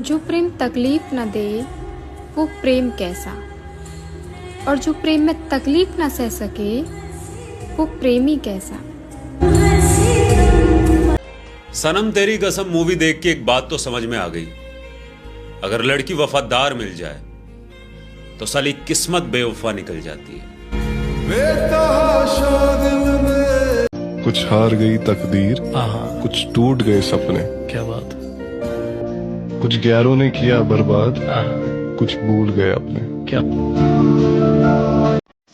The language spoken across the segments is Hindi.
जो प्रेम तकलीफ न दे वो प्रेम कैसा, और जो प्रेम में तकलीफ न सह सके वो प्रेमी कैसा। सनम तेरी कसम मूवी देख के एक बात तो समझ में आ गई, अगर लड़की वफादार मिल जाए तो साली किस्मत बेवफा निकल जाती है। कुछ हार गई तकदीर, कुछ टूट गए सपने। क्या बात। कुछ गैरों ने किया बर्बाद, कुछ भूल गए अपने। क्या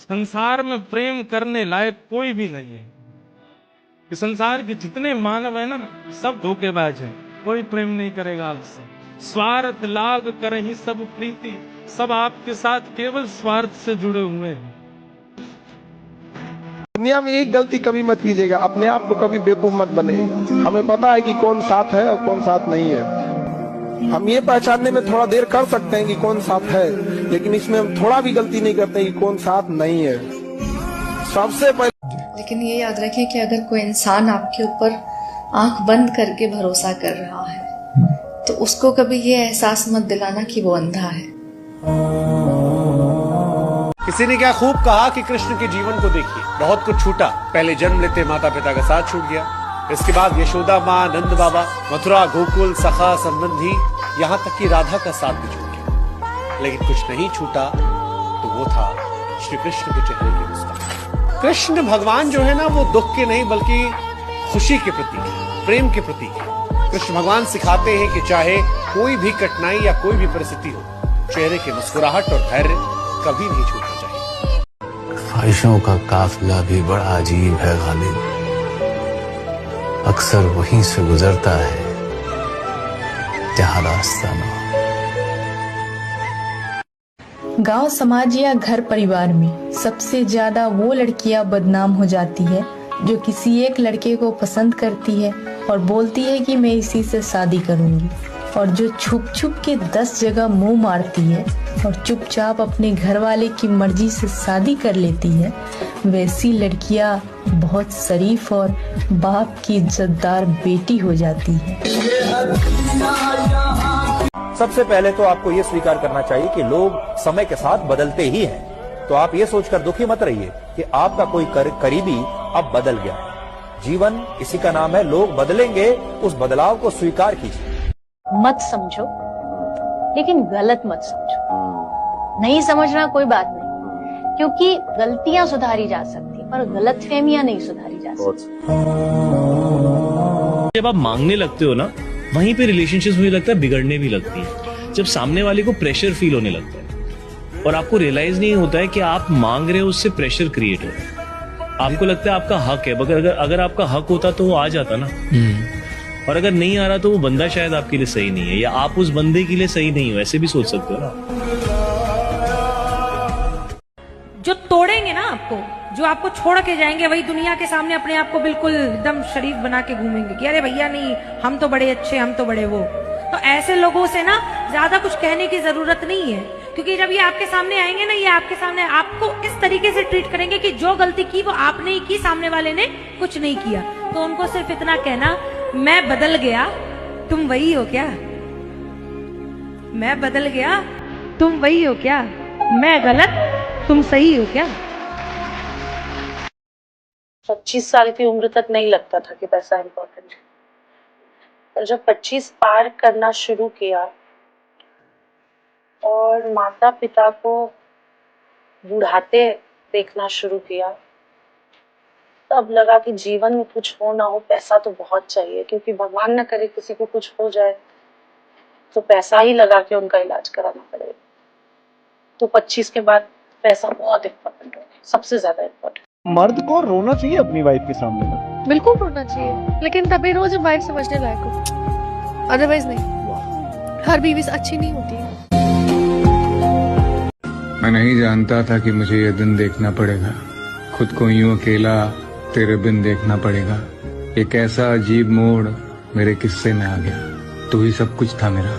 संसार में प्रेम करने लायक कोई भी नहीं है। कि संसार के जितने मानव है ना, सब धोखेबाज हैं। कोई प्रेम नहीं करेगा आपसे। स्वार्थ लाग कर ही सब प्रीति, सब आपके साथ केवल स्वार्थ से जुड़े हुए हैं। दुनिया में एक गलती कभी मत कीजिएगा, अपने आप को कभी बेवकूफ मत बने। हमें पता है कि कौन साथ है और कौन साथ नहीं है। हम ये पहचानने में थोड़ा देर कर सकते हैं कि कौन साथ है, लेकिन इसमें हम थोड़ा भी गलती नहीं करते कि कौन साथ नहीं है। सबसे पहले लेकिन ये याद रखें कि अगर कोई इंसान आपके ऊपर आंख बंद करके भरोसा कर रहा है तो उसको कभी ये एहसास मत दिलाना कि वो अंधा है। किसी ने क्या खूब कहा कि कृष्ण के जीवन को देखिए, बहुत कुछ छूटा। पहले जन्म लेते माता पिता का साथ छूट गया, इसके बाद यशोदा माँ, नंद बाबा, मथुरा, गोकुल, सखा, संबंधी, यहाँ तक कि राधा का साथ भी छूट गया। लेकिन कुछ नहीं छूटा, तो वो था श्री कृष्ण के चेहरे की मुस्कान। कृष्ण भगवान जो है ना, वो दुख के नहीं बल्कि खुशी के प्रतीक है, प्रेम के प्रतीक है। कृष्ण भगवान सिखाते हैं कि चाहे कोई भी कठिनाई या कोई भी परिस्थिति हो, चेहरे की मुस्कुराहट और धैर्य कभी नहीं छूटना चाहिए। ख्वाहिशों का काफिला भी बड़ा अजीब है गालिब, अक्सर वहीं से गुजरता है जहां रास्ता न हो। गांव, समाज या घर परिवार में सबसे ज्यादा वो लड़कियां बदनाम हो जाती है जो किसी एक लड़के को पसंद करती है और बोलती है कि मैं इसी से शादी करूंगी, और जो छुप छुप के 10 जगह मुंह मारती है और चुपचाप अपने घर वाले की मर्जी से शादी कर लेती है। वैसी लड़कियां बहुत शरीफ और बाप की इज्जतदार बेटी हो जाती है। सबसे पहले तो आपको ये स्वीकार करना चाहिए कि लोग समय के साथ बदलते ही हैं। तो आप ये सोचकर दुखी मत रहिए कि आपका कोई करीबी अब बदल गया है। जीवन इसी का नाम है, लोग बदलेंगे, उस बदलाव को स्वीकार कीजिए। मत समझो, लेकिन गलत मत समझो। नहीं समझना कोई बात नहीं, क्योंकि गलतियां सुधारी जा सकती, पर गलतफहमियां नहीं सुधारी जा सकती। जब आप मांगने लगते हो ना, वहीं पे रिलेशनशिप्स मुझे लगता है बिगड़ने भी लगती है। जब सामने वाले को प्रेशर फील होने लगता है और आपको रियलाइज नहीं होता है कि आप मांग रहे हो, उससे प्रेशर क्रिएट हो रहा है। आपको लगता है आपका हक है, मगर अगर आपका हक होता तो वो आ जाता ना। और अगर नहीं आ रहा तो वो बंदा शायद आपके लिए सही नहीं है, या आप उस बंदे के लिए सही नहीं हो, ऐसे भी सोच सकते हो ना। जो तोड़ेंगे ना आपको, जो आपको छोड़ के जाएंगे, वही दुनिया के सामने अपने आप को बिल्कुल एकदम शरीफ बना के घूमेंगे कि अरे भैया नहीं, हम तो बड़े अच्छे, हम तो बड़े वो। तो ऐसे लोगों से ना ज्यादा कुछ कहने की जरूरत नहीं है, क्योंकि जब ये आपके सामने आएंगे ना, ये आपके सामने आपको इस तरीके से ट्रीट करेंगे कि जो गलती की वो आपने ही की, सामने वाले ने कुछ नहीं किया। तो उनको सिर्फ इतना कहना, मैं बदल गया, तुम वही हो क्या? मैं बदल गया, तुम वही हो क्या? मैं गलत, तुम सही हो क्या? 25 साल की उम्र तक नहीं लगता था कि पैसा इम्पोर्टेंट है, पर जब 25 पार करना शुरू किया और माता पिता को बुढ़ाते देखना शुरू किया, तब लगा कि जीवन में कुछ हो ना हो, पैसा तो बहुत चाहिए, क्योंकि भगवान न करे किसी को कुछ हो जाए तो पैसा ही लगा के उनका इलाज कराना पड़ेगा। तो 25 के बाद पैसा बहुत इम्पोर्टेंट हो गया, सबसे ज्यादा इम्पोर्टेंट। मर्द को रोना चाहिए अपनी वाइफ के सामने। बिल्कुल रोना चाहिए, लेकिन तभी रो जब वाइफ समझने लायक हो, अदरवाइज नहीं। हर बीवी अच्छी नहीं होती है। मैं नहीं जानता था कि मुझे ये दिन देखना पड़ेगा, खुद को यूं अकेला तेरे बिन देखना पड़ेगा। एक ऐसा अजीब मोड़ मेरे किस्से में आ गया, तू ही सब कुछ था मेरा,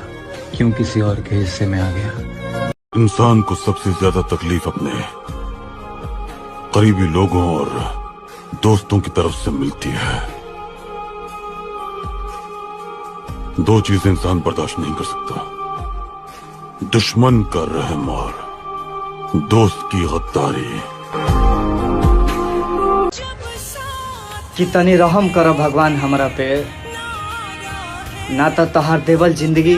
क्यों किसी और के हिस्से में आ गया। इंसान को सबसे ज्यादा तकलीफ अपने करीबी लोगों और दोस्तों की तरफ से मिलती है। दो चीजें इंसान बर्दाश्त नहीं कर सकता, दुश्मन कर रहम और दोस्त की गद्दारी। कितनी रहम करो भगवान हमरा पे, ना तो तोहार देवल जिंदगी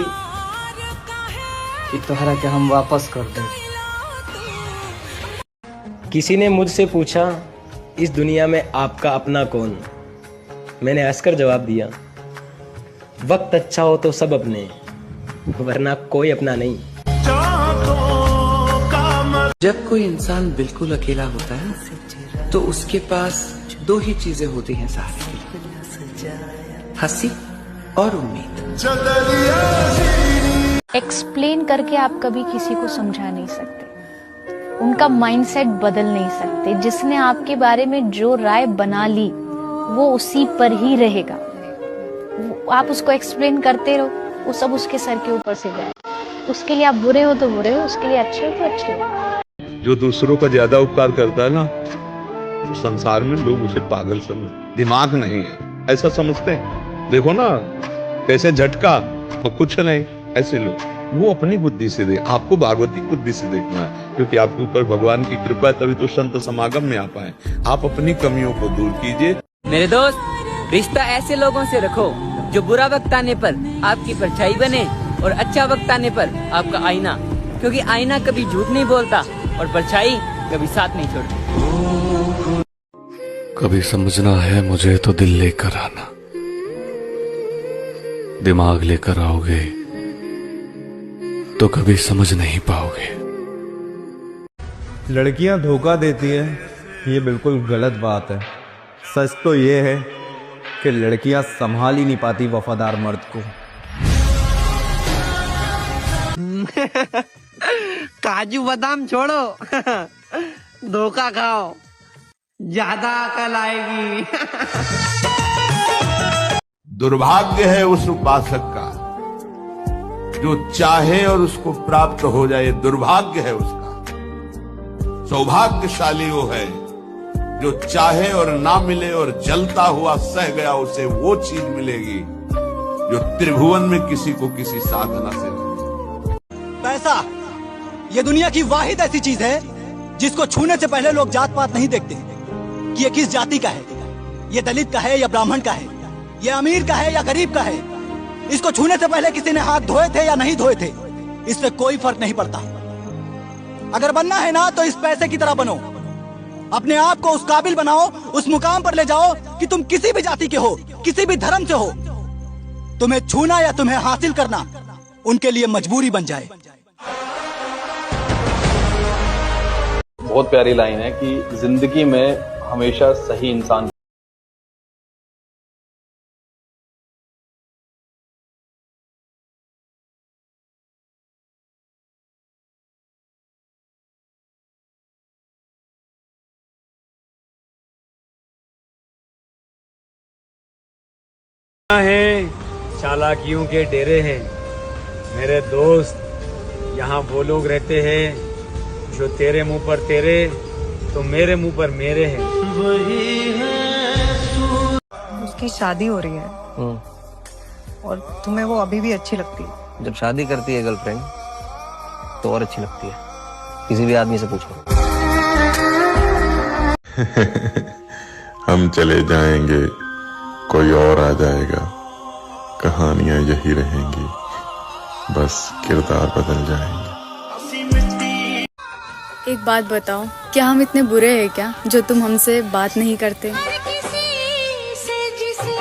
कि तोहरा के हम वापस कर दे। किसी ने मुझसे पूछा इस दुनिया में आपका अपना कौन। मैंने हंसकर जवाब दिया, वक्त अच्छा हो तो सब अपने, वरना कोई अपना नहीं। जब कोई इंसान बिल्कुल अकेला होता है तो उसके पास दो ही चीजें होती हैं सहारे के लिए, हंसी और उम्मीद। एक्सप्लेन करके आप कभी किसी को समझा नहीं सकते, उनका माइंडसेट बदल नहीं सकते। जिसने आपके बारे में जो राय बना ली वो उसी पर ही रहेगा। आप उसको एक्सप्लेन करते रहो, वो सब उसके सर के ऊपर से जाए। उसके लिए आप बुरे हो तो बुरे हो, उसके लिए अच्छे हो तो अच्छे हो। जो दूसरों का ज्यादा उपकार करता है ना, तो संसार में लोग उसे पागल समझते, दिमाग नहीं है ऐसा समझते हैं। देखो ना कैसे झटका तो कुछ नहीं, ऐसे लोग वो अपनी बुद्धि से देख, आपको भागवती बुद्धि से देखना है, क्योंकि आपके ऊपर भगवान की कृपा है, तभी तो संत समागम में आ पाए। आप अपनी कमियों को दूर कीजिए। मेरे दोस्त, रिश्ता ऐसे लोगों से रखो जो बुरा वक्त आने पर आपकी परछाई बने और अच्छा वक्त आने पर आपका आईना, क्योंकि आईना कभी झूठ नहीं बोलता और परछाई कभी साथ नहीं छोड़ती। कभी समझना है मुझे तो दिल लेकर आना, दिमाग लेकर आओगे तो कभी समझ नहीं पाओगे। लड़कियां धोखा देती है, ये बिल्कुल गलत बात है। सच तो ये है कि लड़कियां संभाल ही नहीं पाती वफादार मर्द को। काजू बादाम छोड़ो, धोखा खाओ, ज्यादा अकल आएगी। दुर्भाग्य है उस उपासक का जो चाहे और उसको प्राप्त हो जाए, दुर्भाग्य है उसका। सौभाग्यशाली वो है जो चाहे और ना मिले और जलता हुआ सह गया, उसे वो चीज मिलेगी जो त्रिभुवन में किसी को किसी साधना से नहीं। पैसा ये दुनिया की वाहिद ऐसी चीज है जिसको छूने से पहले लोग जात पात नहीं देखते कि ये किस जाति का है, ये दलित का है या ब्राह्मण का है, ये अमीर का है या गरीब का है। इसको छूने से पहले किसी ने हाथ धोए थे या नहीं धोए थे, इससे कोई फर्क नहीं पड़ता। अगर बनना है ना तो इस पैसे की तरह बनो, अपने आप को उस काबिल बनाओ, उस मुकाम पर ले जाओ कि तुम किसी भी जाति के हो, किसी भी धर्म से हो, तुम्हें छूना या तुम्हें हासिल करना उनके लिए मजबूरी बन जाए। बहुत प्यारी लाइन है कि जिंदगी में हमेशा सही इंसान है, चालाकियों के डेरे हैं मेरे दोस्त। यहाँ वो लोग रहते हैं जो तेरे मुंह पर तेरे तो मेरे मुंह पर मेरे हैं। उसकी शादी हो रही है और तुम्हें वो अभी भी अच्छी लगती है। जब शादी करती है गर्लफ्रेंड तो और अच्छी लगती है, किसी भी आदमी से पूछो। हम चले जाएंगे, कोई और आ जाएगा, कहानियां यही रहेंगी, बस किरदार बदल जाएंगे। एक बात बताओ, क्या हम इतने बुरे हैं क्या जो तुम हमसे बात नहीं करते?